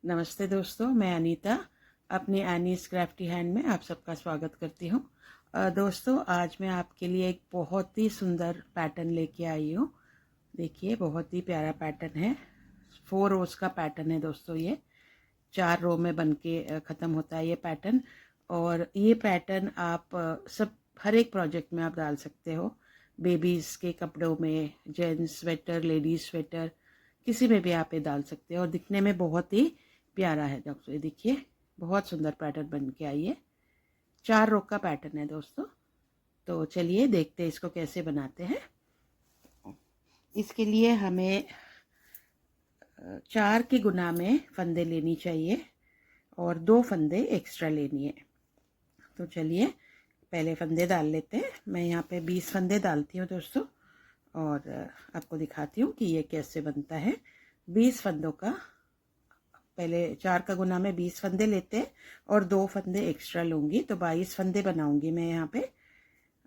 नमस्ते दोस्तों, मैं अनीता अपनी एनीज क्राफ्टी हैंड में आप सबका स्वागत करती हूँ। दोस्तों, आज मैं आपके लिए एक बहुत ही सुंदर पैटर्न लेके आई हूँ। देखिए, बहुत ही प्यारा पैटर्न है। 4 रोज का पैटर्न है दोस्तों। ये 4 रो में बन के ख़त्म होता है ये पैटर्न। और ये पैटर्न आप सब हर एक प्रोजेक्ट में आप डाल सकते हो। बेबीज़ के कपड़ों में, जेंट्स स्वेटर, लेडीज स्वेटर, किसी में भी आप ये डाल सकते हो। और दिखने में बहुत ही प्यारा है दोस्तों। ये देखिए, बहुत सुंदर पैटर्न बन के आई है। 4 रो का पैटर्न है दोस्तों। तो चलिए देखते हैं इसको कैसे बनाते हैं। इसके लिए हमें 4 की गुना में फंदे लेनी चाहिए और 2 फंदे एक्स्ट्रा लेनी है। तो चलिए पहले फंदे डाल लेते हैं। मैं यहाँ पे 20 फंदे डालती हूँ दोस्तों, और आपको दिखाती हूँ कि ये कैसे बनता है। 20 फंदों का, पहले 4 का गुना में 20 फंदे लेते हैं और 2 फंदे एक्स्ट्रा लूँगी, तो 22 फंदे बनाऊँगी मैं यहाँ पे।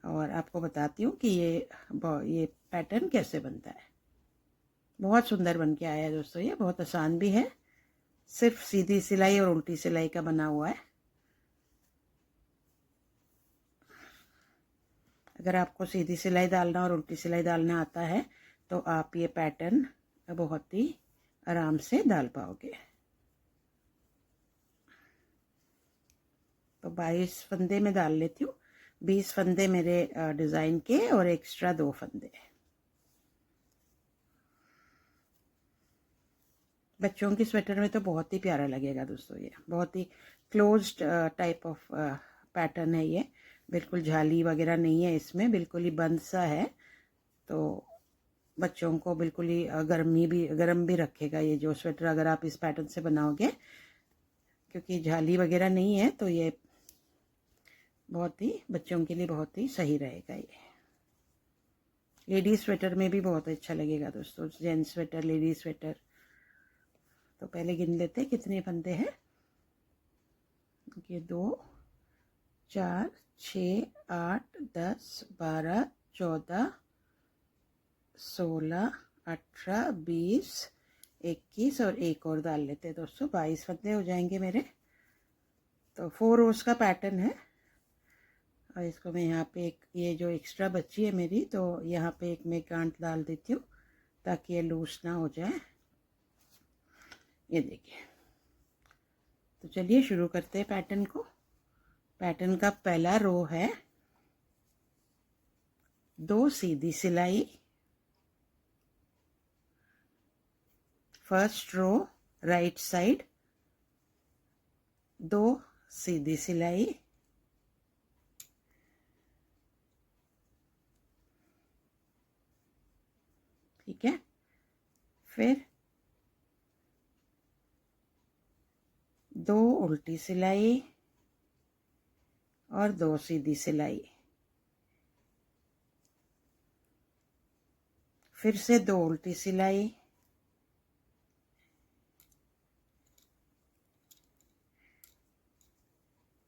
और आपको बताती हूँ कि ये पैटर्न कैसे बनता है। बहुत सुंदर बन के आया है दोस्तों। ये बहुत आसान भी है, सिर्फ सीधी सिलाई और उल्टी सिलाई का बना हुआ है। अगर आपको सीधी सिलाई डालना और उल्टी सिलाई डालना आता है तो आप ये पैटर्न बहुत ही आराम से डाल पाओगे। तो 22 फंदे में डाल लेती हूँ। 20 फंदे मेरे डिज़ाइन के और एक्स्ट्रा 2 फंदे। बच्चों की स्वेटर में तो बहुत ही प्यारा लगेगा दोस्तों। ये बहुत ही क्लोज्ड टाइप ऑफ पैटर्न है। ये बिल्कुल झाली वगैरह नहीं है इसमें, बिल्कुल ही बंद सा है। तो बच्चों को बिल्कुल ही गर्म भी रखेगा ये जो स्वेटर, अगर आप इस पैटर्न से बनाओगे। क्योंकि झाली वगैरह नहीं है तो ये बहुत ही बच्चों के लिए बहुत ही सही रहेगा। ये लेडीज स्वेटर में भी बहुत अच्छा लगेगा दोस्तों, जेंट्स स्वेटर, लेडीज स्वेटर। तो पहले गिन लेते हैं कितने फंदे हैं। ये 2, 4, 6, 8, 10, 12, 14, 16, 18, 20, 21 और एक और डाल लेते हैं दोस्तों। 22 फंदे हो जाएंगे मेरे। तो 4 रोज का पैटर्न है। और इसको मैं यहाँ पे एक, ये जो एक्स्ट्रा बची है मेरी, तो यहाँ पे एक मैं गांठ डाल देती हूँ ताकि ये लूज ना हो जाए। ये देखिए। तो चलिए शुरू करते हैं पैटर्न को। पैटर्न का पहला रो है 2 सीधी सिलाई। फर्स्ट रो राइट साइड 2 सीधी सिलाई। ठीक है। फिर 2 उल्टी सिलाई और 2 सीधी सिलाई। फिर से 2 उल्टी सिलाई,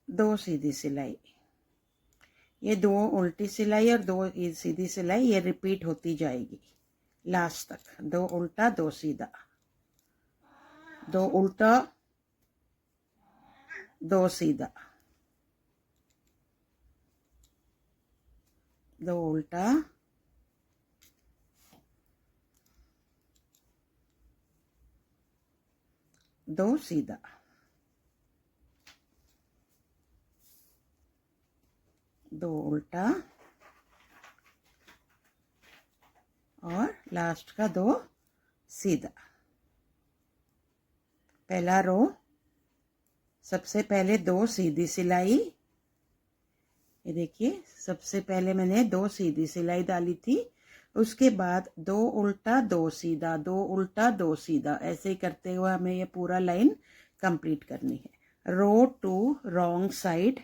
दो सीधी सिलाई। ये 2 उल्टी सिलाई और 2 सीधी सिलाई ये रिपीट होती जाएगी लास्ट तक। 2 उल्टा 2 सीधा, 2 उल्टा 2 सीधा, 2 उल्टा 2 सीधा, 2 उल्टा और लास्ट का 2 सीधा। पहला रो, सबसे पहले 2 सीधी सिलाई। ये देखिए, सबसे पहले मैंने 2 सीधी सिलाई डाली थी। उसके बाद 2 उल्टा 2 सीधा, 2 उल्टा 2 सीधा, ऐसे ही करते हुए हमें ये पूरा लाइन कंप्लीट करनी है। रो टू रॉन्ग साइड,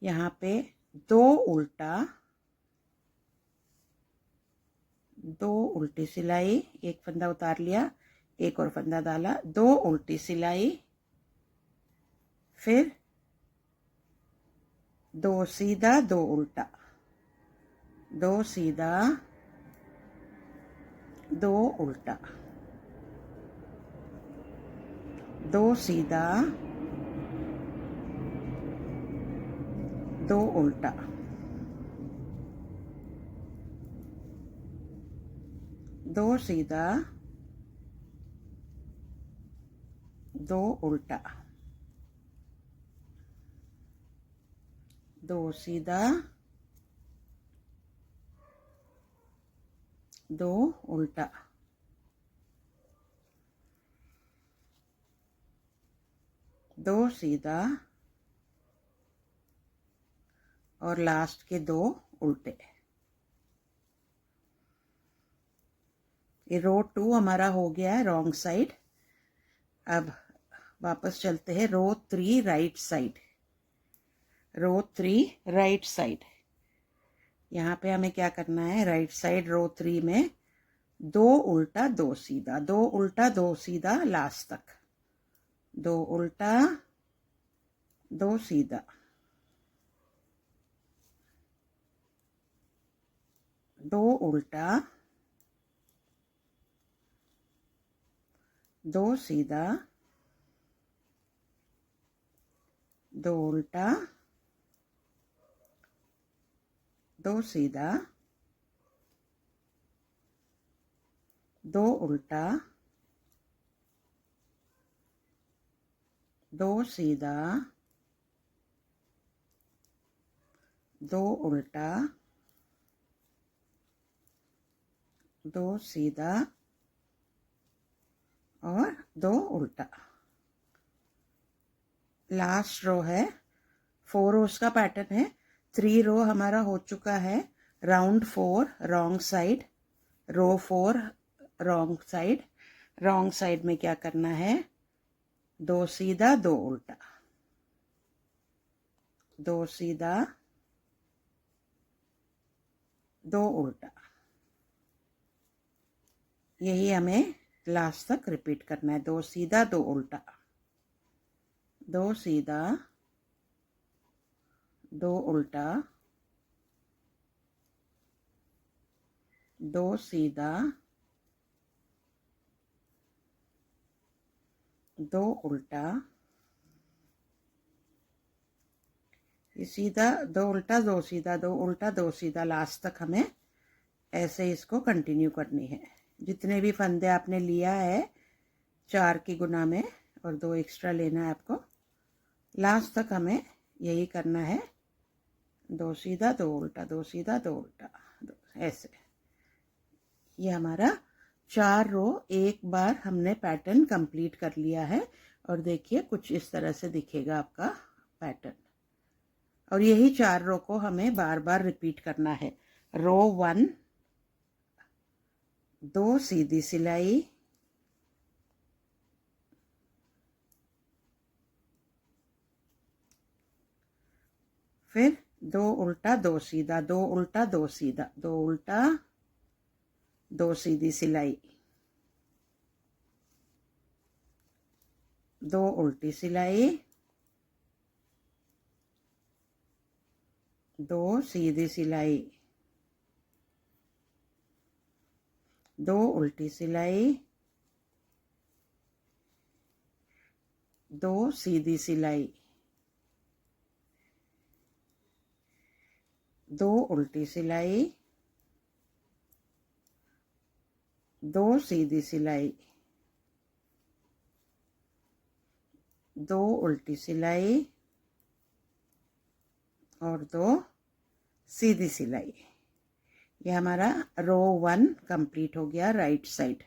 यहाँ पे 2 उल्टा, 2 उल्टी सिलाई, एक फंदा उतार लिया, एक और फंदा डाला, 2 उल्टी सिलाई, फिर 2 सीधा 2 उल्टा, 2 सीधा 2 उल्टा, दो सीधा, दो उल्टा, दो सीधा, दो उल्टा, दो सीधा, दो उल्टा, दो सीधा और लास्ट के दो उल्टे। ये रो 2 हमारा हो गया है रॉन्ग साइड। अब वापस चलते हैं रो 3 राइट साइड। रो 3 राइट साइड, यहाँ पे हमें क्या करना है, राइट साइड रो 3 में दो उल्टा दो सीधा, दो उल्टा दो सीधा लास्ट तक, दो उल्टा दो सीधा, दो उल्टा दो सीधा, दो उल्टा दो सीधा, दो उल्टा दो सीधा, दो उल्टा दो सीधा और दो उल्टा। लास्ट रो है, 4 रोज का पैटर्न है। 3 रो हमारा हो चुका है। राउंड 4 रॉन्ग साइड, रो 4 रॉन्ग साइड। रॉन्ग साइड में क्या करना है, दो सीधा दो उल्टा, दो सीधा दो उल्टा। यही हमें लास्ट तक रिपीट करना है, दो सीधा दो उल्टा, दो सीधा दो उल्टा, दो सीधा दो उल्टा, सीधा दो उल्टा दो सीधा दो उल्टा दो सीधा, लास्ट तक हमें ऐसे इसको कंटिन्यू करनी है। जितने भी फंदे आपने लिया है 4 की गुना में और 2 एक्स्ट्रा लेना है आपको, लास्ट तक हमें यही करना है, दो सीधा दो उल्टा दो सीधा दो उल्टा ऐसे। ये हमारा 4 रो एक बार हमने पैटर्न कंप्लीट कर लिया है और देखिए कुछ इस तरह से दिखेगा आपका पैटर्न। और यही 4 रो को हमें बार बार रिपीट करना है। रो 1 दो सीधी सिलाई, फिर दो उल्टा दो सीधा, दो उल्टा दो सीधा, दो उल्टा दो सीधी सिलाई, दो उल्टी सिलाई, दो सीधी सिलाई, दो उल्टी सिलाई, दो सीधी सिलाई, दो उल्टी सिलाई, दो सीधी सिलाई, दो उल्टी सिलाई और दो सीधी सिलाई। ये हमारा रो 1 कंप्लीट हो गया राइट साइड।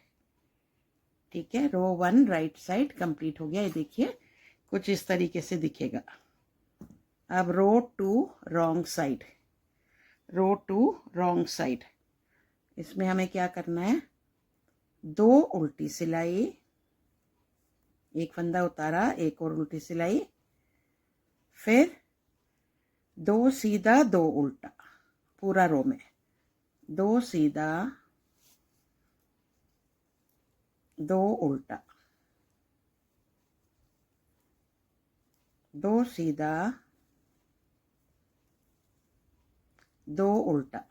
ठीक है, रो 1 राइट साइड कंप्लीट हो गया। ये देखिए कुछ इस तरीके से दिखेगा। अब रो 2 रॉन्ग साइड, रो 2 रॉन्ग साइड, इसमें हमें क्या करना है, दो उल्टी सिलाई, एक फंदा उतारा, एक और उल्टी सिलाई, फिर दो सीधा दो उल्टा, पूरा रो में दो सीधा दो उल्टा, दो सीधा दो उल्टा,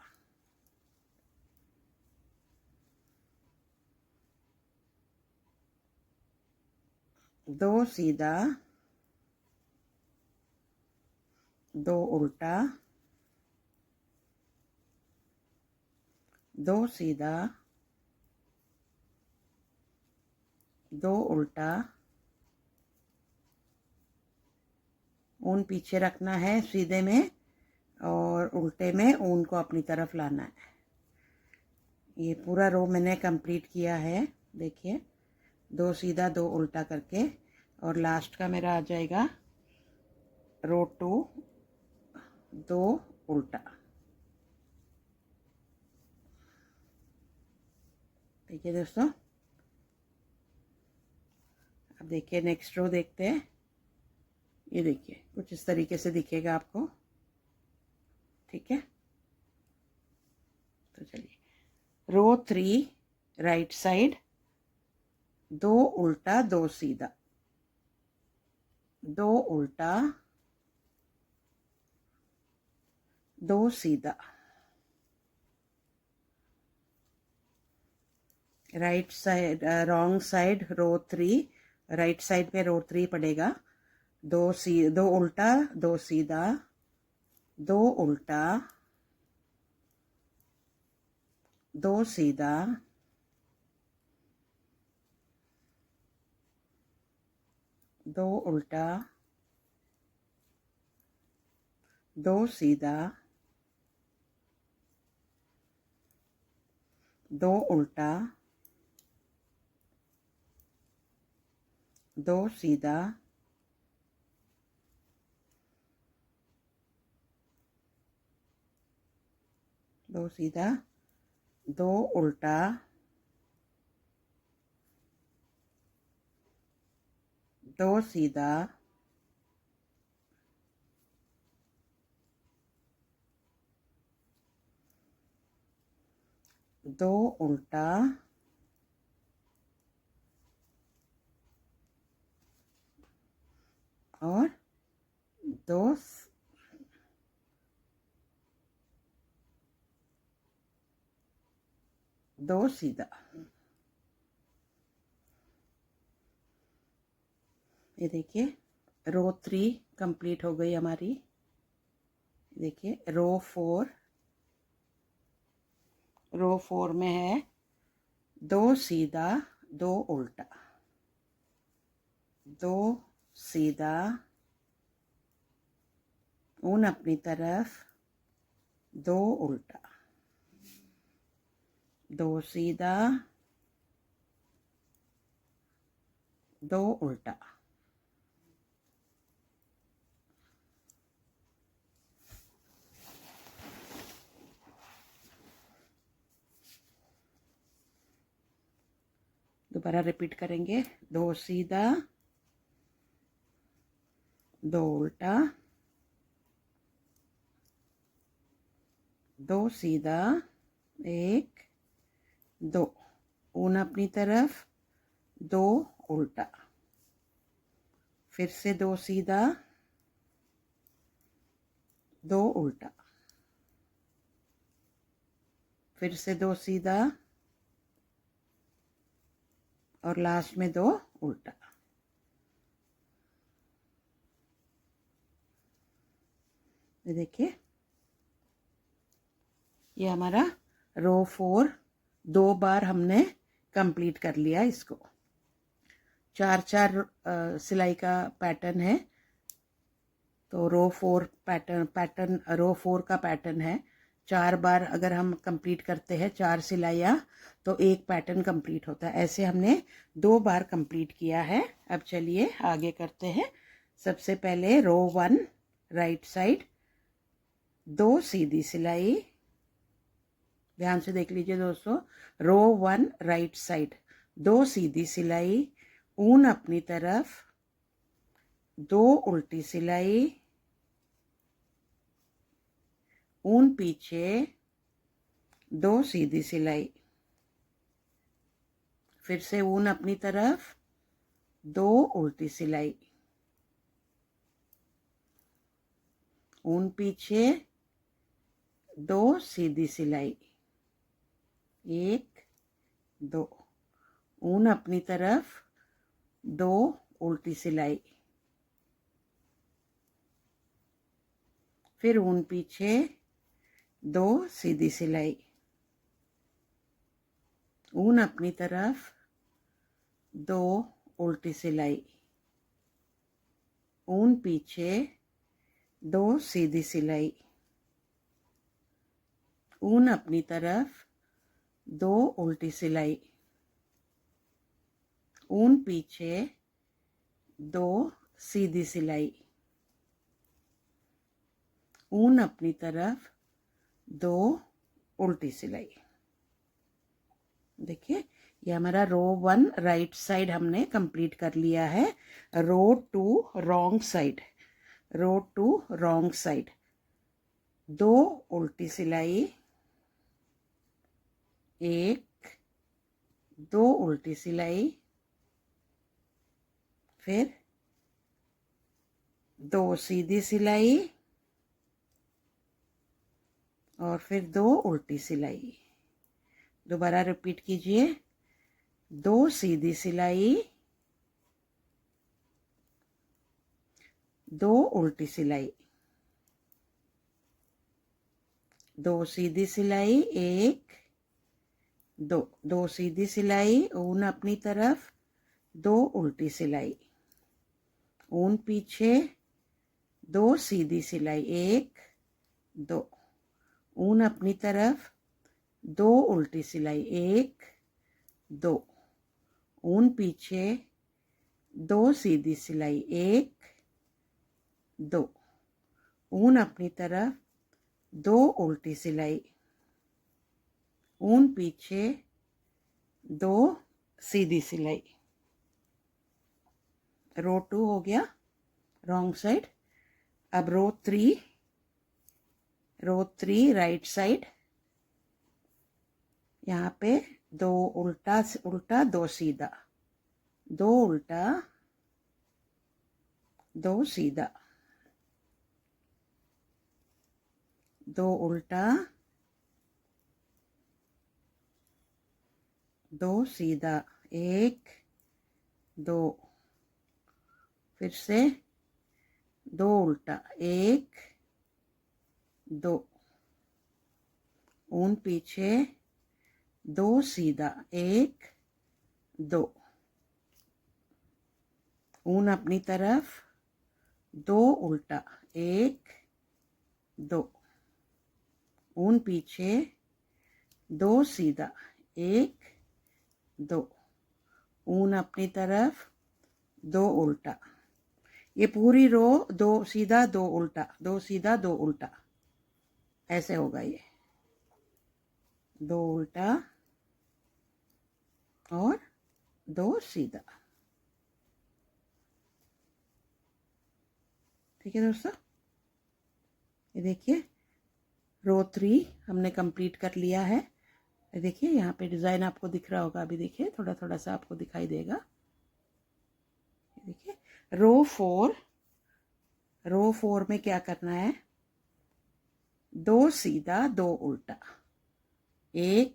दो सीधा, दो उल्टा, दो सीधा, दो उल्टा। ऊन पीछे रखना है सीधे में, और उल्टे में ऊन को अपनी तरफ लाना है। ये पूरा रो मैंने कंप्लीट किया है। देखिए, दो सीधा दो उल्टा करके, और लास्ट का मेरा आ जाएगा रो 2, दो उल्टा। देखिए दोस्तों, अब देखिए नेक्स्ट रो देखते हैं। ये देखिए कुछ इस तरीके से दिखेगा आपको, ठीक है। तो चलिए, रो 3 राइट साइड, दो उल्टा दो सीधा, दो उल्टा दो सीधा। राइट साइड, रॉन्ग साइड रो 3, राइट साइड पे रो 3 पड़ेगा। दो उल्टा दो सीधा, दो उल्टा दो सीधा, दो उल्टा दो सीधा, दो उल्टा दो सीधा, दो सीधा, दो उल्टा दो सीधा, दो उल्टा और दो सीधा। ये देखिए, रो 3 कंप्लीट हो गई हमारी। देखिए रो 4 में है दो सीधा दो उल्टा, दो सीधा, ऊन अपनी तरफ, दो उल्टा, दो सीधा, दो उल्टा। दोबारा रिपीट करेंगे। दो सीधा, दो उल्टा, दो सीधा, एक, दो, ऊन अपनी तरफ, दो उल्टा, फिर से दो सीधा, दो उल्टा, फिर से दो सीधा, और लास्ट में दो उल्टा। ये देखिए, ये हमारा रो 4 दो बार हमने कंप्लीट कर लिया। इसको 4 सिलाई का पैटर्न है। तो रो 4 पैटर्न रो 4 का पैटर्न है। 4 बार अगर हम कंप्लीट करते हैं 4 सिलाइयाँ, तो एक पैटर्न कंप्लीट होता है। ऐसे हमने 2 बार कंप्लीट किया है। अब चलिए आगे करते हैं। सबसे पहले रो 1 राइट साइड, दो सीधी सिलाई। ध्यान से देख लीजिए दोस्तों, रो 1 राइट साइड, दो सीधी सिलाई, ऊन अपनी तरफ, दो उल्टी सिलाई, ऊन पीछे, दो सीधी सिलाई, फिर से ऊन अपनी तरफ, दो उल्टी सिलाई, ऊन पीछे, दो सीधी सिलाई, एक, दो, ऊन अपनी तरफ, दो उल्टी सिलाई, फिर ऊन पीछे 2 सीधी सिलाई, ऊन अपनी तरफ 2 उल्टी सिलाई, ऊन पीछे 2 सीधी सिलाई, ऊन अपनी तरफ 2 उल्टी सिलाई, ऊन पीछे 2 सीधी सिलाई, ऊन अपनी तरफ 2 उल्टी सिलाई। देखिए ये हमारा रो 1 राइट साइड हमने कंप्लीट कर लिया है। रो 2 रॉन्ग साइड, रो 2 रॉन्ग साइड, 2 उल्टी सिलाई, 1 2 उल्टी सिलाई, फिर 2 सीधी सिलाई और फिर 2 उल्टी सिलाई। दोबारा रिपीट कीजिए, 2 सीधी सिलाई, 2 उल्टी सिलाई, 2 सीधी सिलाई, 1 2 2 सीधी सिलाई, ऊन अपनी तरफ 2 उल्टी सिलाई, ऊन पीछे 2 सीधी सिलाई, 1 2, ऊन अपनी तरफ 2 उल्टी सिलाई, 1 2, ऊन पीछे 2 सीधी सिलाई, 1 2, ऊन अपनी तरफ 2 उल्टी सिलाई, ऊन पीछे 2 सीधी सिलाई। रो 2 हो गया रॉन्ग साइड। अब रो 3 राइट साइड, यहाँ पे 2 उल्टा उल्टा 2 सीधा, 2 उल्टा 2 सीधा, 2 उल्टा 2 सीधा, 1 2, फिर से 2 उल्टा, 1 2, ऊन पीछे 2 सीधा, 1 2, ऊन अपनी तरफ 2 उल्टा, 1 2, ऊन पीछे 2 सीधा, 1 2, ऊन अपनी तरफ 2 उल्टा। ये पूरी रो 2 सीधा 2 उल्टा, 2 सीधा 2 उल्टा, ऐसे होगा ये 2 उल्टा और 2 सीधा। ठीक है दोस्तों, ये देखिए रो 3 हमने कंप्लीट कर लिया है। देखिए यहाँ पे डिज़ाइन आपको दिख रहा होगा, अभी देखिए थोड़ा थोड़ा सा आपको दिखाई देगा। देखिए रो 4 में क्या करना है, 2 सीधा 2 उल्टा, 1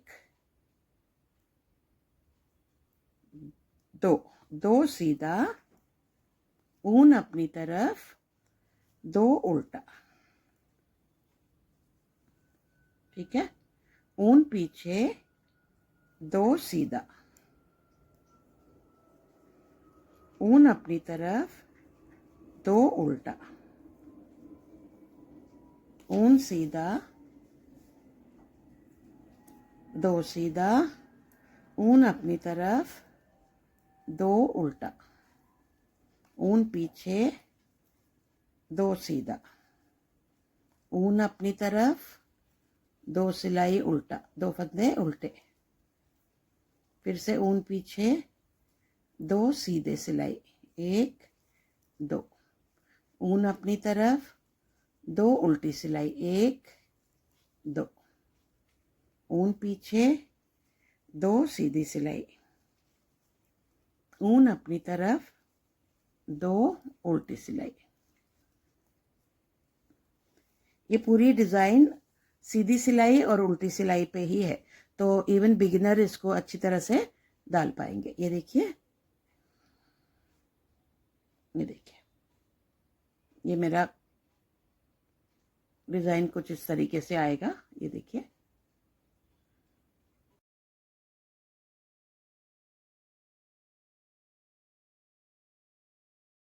2, 2 सीधा, ऊन अपनी तरफ 2 उल्टा, ठीक है, ऊन पीछे 2 सीधा, ऊन अपनी तरफ 2 उल्टा, ऊन सीधा 2 सीधा, ऊन अपनी तरफ 2 उल्टा, ऊन पीछे 2 सीधा, ऊन अपनी तरफ 2 सिलाई उल्टा, 2 फंदे उल्टे, फिर से ऊन पीछे 2 सीधे सिलाई, 1 2, ऊन अपनी तरफ 2 उल्टी सिलाई, 1 2, ऊन पीछे 2 सीधी सिलाई, ऊन अपनी तरफ 2 उल्टी सिलाई। ये पूरी डिज़ाइन सीधी सिलाई और उल्टी सिलाई पे ही है, तो इवन बिगिनर इसको अच्छी तरह से डाल पाएंगे। ये देखिए ये देखिए, ये मेरा डिज़ाइन कुछ इस तरीके से आएगा। ये देखिए,